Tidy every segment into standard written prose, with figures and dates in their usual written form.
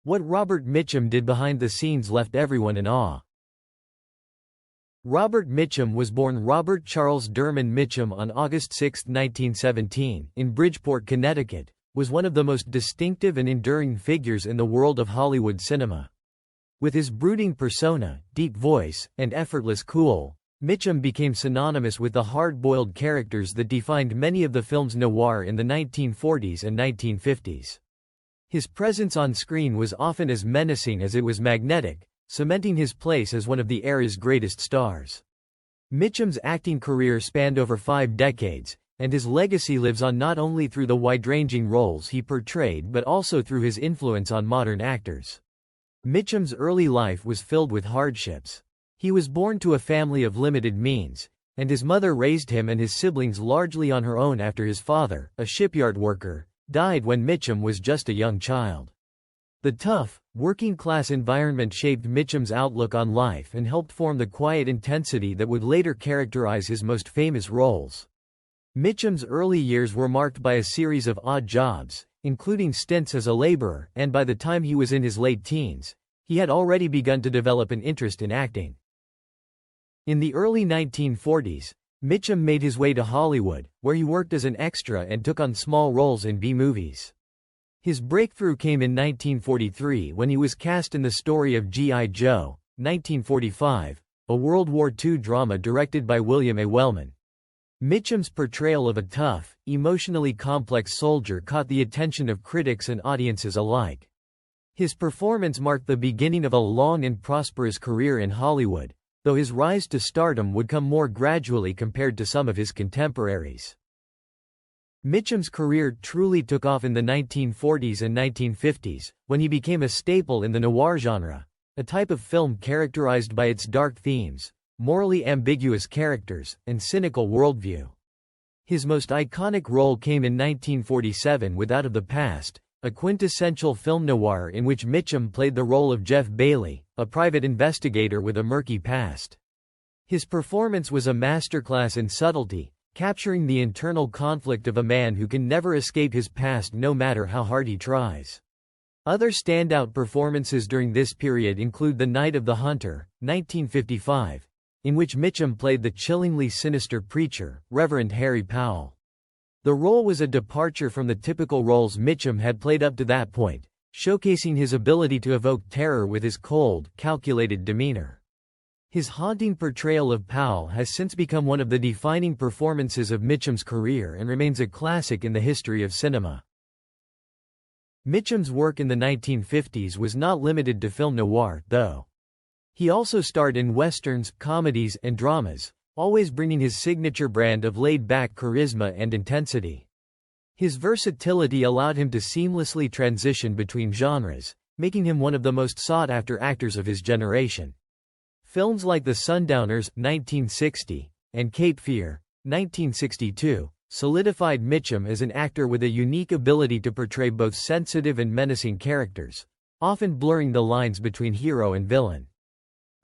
What Robert Mitchum did behind the scenes left everyone in awe. Robert Mitchum was born Robert Charles Derman Mitchum on August 6, 1917, in Bridgeport, Connecticut, was one of the most distinctive and enduring figures in the world of Hollywood cinema. With his brooding persona, deep voice, and effortless cool, Mitchum became synonymous with the hard-boiled characters that defined many of the films noir in the 1940s and 1950s. His presence on screen was often as menacing as it was magnetic, cementing his place as one of the era's greatest stars. Mitchum's acting career spanned over 5 decades, and his legacy lives on not only through the wide-ranging roles he portrayed but also through his influence on modern actors. Mitchum's early life was filled with hardships. He was born to a family of limited means, and his mother raised him and his siblings largely on her own after his father, a shipyard worker, died when Mitchum was just a young child. The tough, working-class environment shaped Mitchum's outlook on life and helped form the quiet intensity that would later characterize his most famous roles. Mitchum's early years were marked by a series of odd jobs, including stints as a laborer, and by the time he was in his late teens, he had already begun to develop an interest in acting. In the early 1940s, Mitchum made his way to Hollywood, where he worked as an extra and took on small roles in B-movies. His breakthrough came in 1943 when he was cast in The Story of G.I. Joe, 1945, a World War II drama directed by William A. Wellman. Mitchum's portrayal of a tough, emotionally complex soldier caught the attention of critics and audiences alike. His performance marked the beginning of a long and prosperous career in Hollywood, though his rise to stardom would come more gradually compared to some of his contemporaries. Mitchum's career truly took off in the 1940s and 1950s, when he became a staple in the noir genre, a type of film characterized by its dark themes, morally ambiguous characters, and cynical worldview. His most iconic role came in 1947 with Out of the Past, a quintessential film noir in which Mitchum played the role of Jeff Bailey, a private investigator with a murky past. His performance was a masterclass in subtlety, capturing the internal conflict of a man who can never escape his past no matter how hard he tries. Other standout performances during this period include The Night of the Hunter, 1955, in which Mitchum played the chillingly sinister preacher, Reverend Harry Powell. The role was a departure from the typical roles Mitchum had played up to that point, showcasing his ability to evoke terror with his cold, calculated demeanor. His haunting portrayal of Powell has since become one of the defining performances of Mitchum's career and remains a classic in the history of cinema. Mitchum's work in the 1950s was not limited to film noir, though. He also starred in westerns, comedies, and dramas, always bringing his signature brand of laid-back charisma and intensity. His versatility allowed him to seamlessly transition between genres, making him one of the most sought-after actors of his generation. Films like The Sundowners, 1960, and Cape Fear, 1962, solidified Mitchum as an actor with a unique ability to portray both sensitive and menacing characters, often blurring the lines between hero and villain.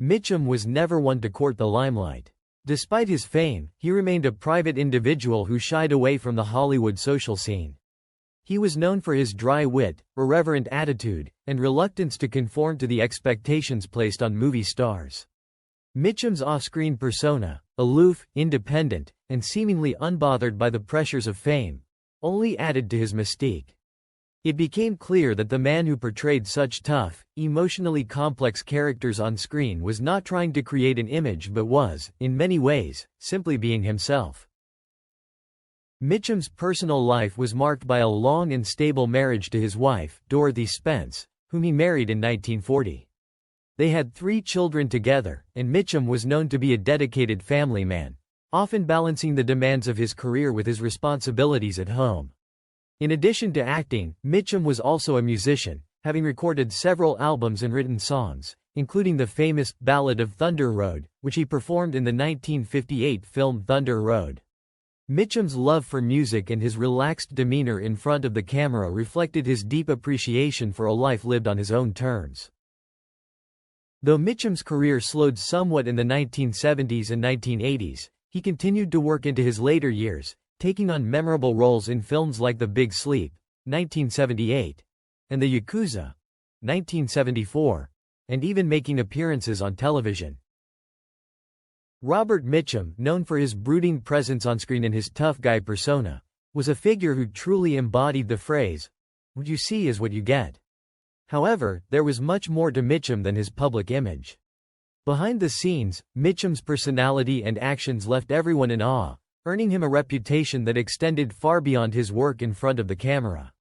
Mitchum was never one to court the limelight. Despite his fame, he remained a private individual who shied away from the Hollywood social scene. He was known for his dry wit, irreverent attitude, and reluctance to conform to the expectations placed on movie stars. Mitchum's off-screen persona, aloof, independent, and seemingly unbothered by the pressures of fame, only added to his mystique. It became clear that the man who portrayed such tough, emotionally complex characters on screen was not trying to create an image but was, in many ways, simply being himself. Mitchum's personal life was marked by a long and stable marriage to his wife, Dorothy Spence, whom he married in 1940. They had 3 children together, and Mitchum was known to be a dedicated family man, often balancing the demands of his career with his responsibilities at home. In addition to acting, Mitchum was also a musician, having recorded several albums and written songs, including the famous Ballad of Thunder Road, which he performed in the 1958 film Thunder Road. Mitchum's love for music and his relaxed demeanor in front of the camera reflected his deep appreciation for a life lived on his own terms. Though Mitchum's career slowed somewhat in the 1970s and 1980s, he continued to work into his later years, taking on memorable roles in films like The Big Sleep, 1978, and The Yakuza, 1974, and even making appearances on television. Robert Mitchum, known for his brooding presence on screen and his tough guy persona, was a figure who truly embodied the phrase, "What you see is what you get." However, there was much more to Mitchum than his public image. Behind the scenes, Mitchum's personality and actions left everyone in awe, earning him a reputation that extended far beyond his work in front of the camera.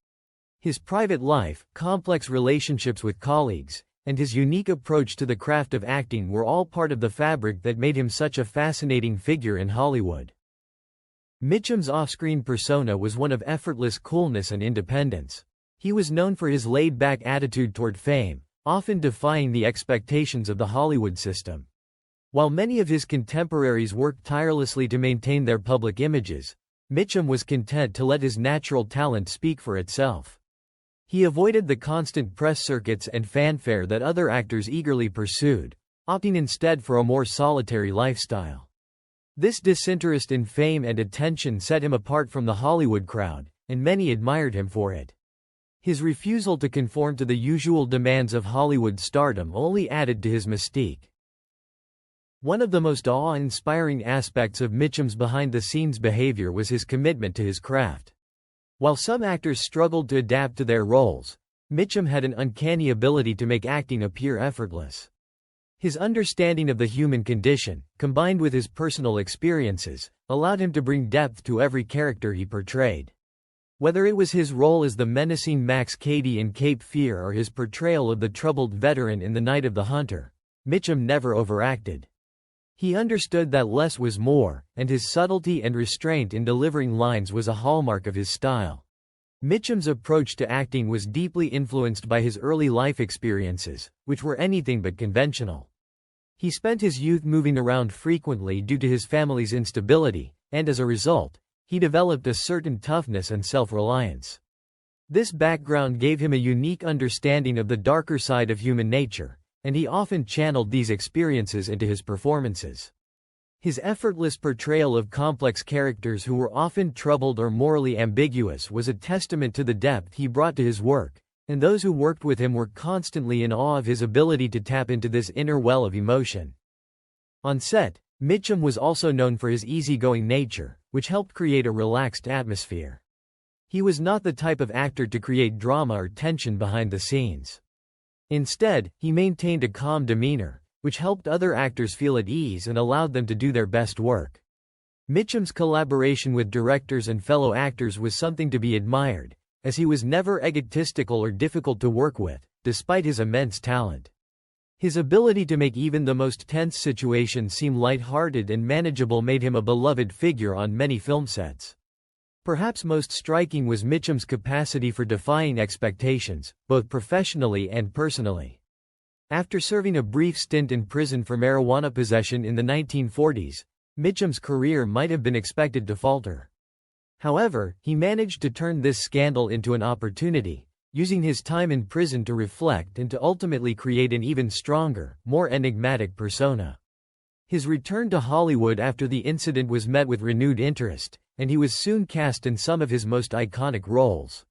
His private life, complex relationships with colleagues, and his unique approach to the craft of acting were all part of the fabric that made him such a fascinating figure in Hollywood. Mitchum's off-screen persona was one of effortless coolness and independence. He was known for his laid-back attitude toward fame, often defying the expectations of the Hollywood system. While many of his contemporaries worked tirelessly to maintain their public images, Mitchum was content to let his natural talent speak for itself. He avoided the constant press circuits and fanfare that other actors eagerly pursued, opting instead for a more solitary lifestyle. This disinterest in fame and attention set him apart from the Hollywood crowd, and many admired him for it. His refusal to conform to the usual demands of Hollywood stardom only added to his mystique. One of the most awe-inspiring aspects of Mitchum's behind-the-scenes behavior was his commitment to his craft. While some actors struggled to adapt to their roles, Mitchum had an uncanny ability to make acting appear effortless. His understanding of the human condition, combined with his personal experiences, allowed him to bring depth to every character he portrayed. Whether it was his role as the menacing Max Cady in Cape Fear or his portrayal of the troubled veteran in The Night of the Hunter, Mitchum never overacted. He understood that less was more, and his subtlety and restraint in delivering lines was a hallmark of his style. Mitchum's approach to acting was deeply influenced by his early life experiences, which were anything but conventional. He spent his youth moving around frequently due to his family's instability, and as a result, he developed a certain toughness and self-reliance. This background gave him a unique understanding of the darker side of human nature, and he often channeled these experiences into his performances. His effortless portrayal of complex characters who were often troubled or morally ambiguous was a testament to the depth he brought to his work, and those who worked with him were constantly in awe of his ability to tap into this inner well of emotion. On set, Mitchum was also known for his easygoing nature, which helped create a relaxed atmosphere. He was not the type of actor to create drama or tension behind the scenes. Instead, he maintained a calm demeanor, which helped other actors feel at ease and allowed them to do their best work. Mitchum's collaboration with directors and fellow actors was something to be admired, as he was never egotistical or difficult to work with, despite his immense talent. His ability to make even the most tense situations seem light-hearted and manageable made him a beloved figure on many film sets. Perhaps most striking was Mitchum's capacity for defying expectations, both professionally and personally. After serving a brief stint in prison for marijuana possession in the 1940s, Mitchum's career might have been expected to falter. However, he managed to turn this scandal into an opportunity, using his time in prison to reflect and to ultimately create an even stronger, more enigmatic persona. His return to Hollywood after the incident was met with renewed interest, and he was soon cast in some of his most iconic roles.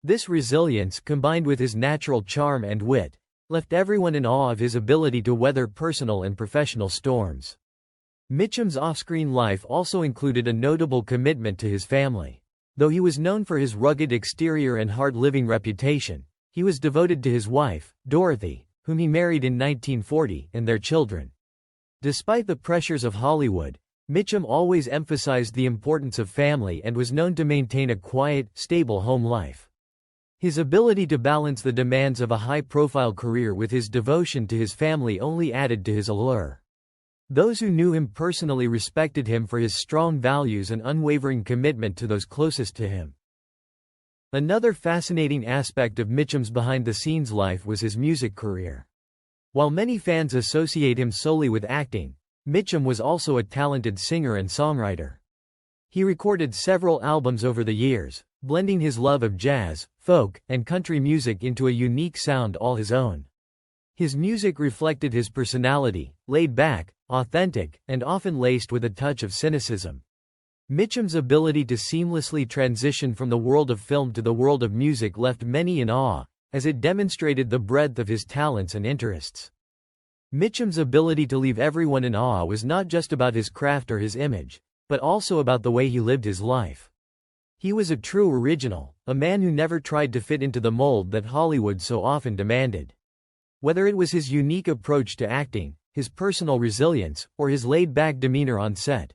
This resilience, combined with his natural charm and wit, left everyone in awe of his ability to weather personal and professional storms. Mitchum's off-screen life also included a notable commitment to his family. Though he was known for his rugged exterior and hard-living reputation, he was devoted to his wife, Dorothy, whom he married in 1940, and their children. Despite the pressures of Hollywood, Mitchum always emphasized the importance of family and was known to maintain a quiet, stable home life. His ability to balance the demands of a high-profile career with his devotion to his family only added to his allure. Those who knew him personally respected him for his strong values and unwavering commitment to those closest to him. Another fascinating aspect of Mitchum's behind-the-scenes life was his music career. While many fans associate him solely with acting, Mitchum was also a talented singer and songwriter. He recorded several albums over the years, blending his love of jazz, folk, and country music into a unique sound all his own. His music reflected his personality, laid back, authentic, and often laced with a touch of cynicism. Mitchum's ability to seamlessly transition from the world of film to the world of music left many in awe, as it demonstrated the breadth of his talents and interests. Mitchum's ability to leave everyone in awe was not just about his craft or his image, but also about the way he lived his life. He was a true original, a man who never tried to fit into the mold that Hollywood so often demanded. Whether it was his unique approach to acting, his personal resilience, or his laid-back demeanor on set,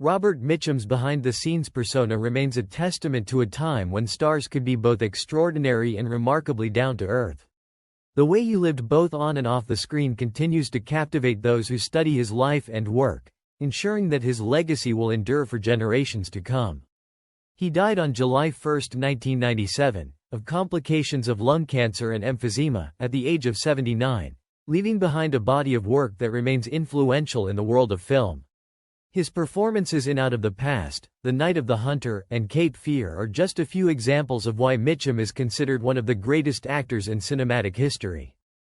Robert Mitchum's behind-the-scenes persona remains a testament to a time when stars could be both extraordinary and remarkably down-to-earth. The way he lived both on and off the screen continues to captivate those who study his life and work, ensuring that his legacy will endure for generations to come. He died on July 1, 1997, of complications of lung cancer and emphysema, at the age of 79, leaving behind a body of work that remains influential in the world of film. His performances in Out of the Past, The Night of the Hunter, and Cape Fear are just a few examples of why Mitchum is considered one of the greatest actors in cinematic history.